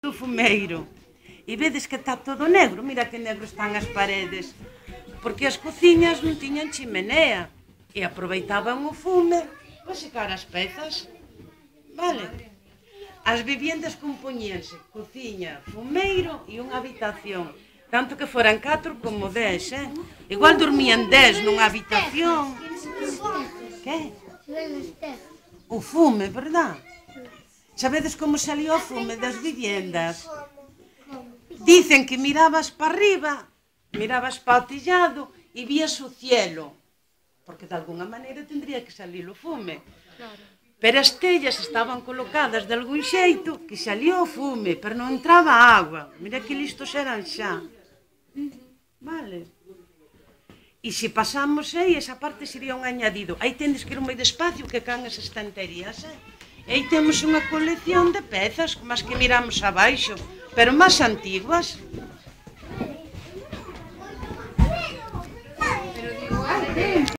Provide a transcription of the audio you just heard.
do fumeiro e vedes que está todo negro, mira que negro están as paredes, porque as cociñas non tiñan chimenea e aproveitaban o fume para secar as pezas, vale? As viviendas compoñíanse cociña, fumeiro e unha habitación, tanto que foran 4 como 10, Igual dormían 10 nunha habitación. Que? O fume, verdad? Sabedes como salió o fume das viviendas? Dicen que mirabas para arriba, mirabas para o tellado e vías o cielo, porque de alguna maneira tendría que salir o fume. Pero as tellas estaban colocadas de algún xeito que salía o fume, pero non entraba agua. Mira que listos eran xa. Vale. E se pasamos aí, esa parte sería un añadido. Aí tendes que ir moi despacio que caen as estanterías, E aí temos unha colección de pezas, como as que miramos abaixo, pero máis antiguas.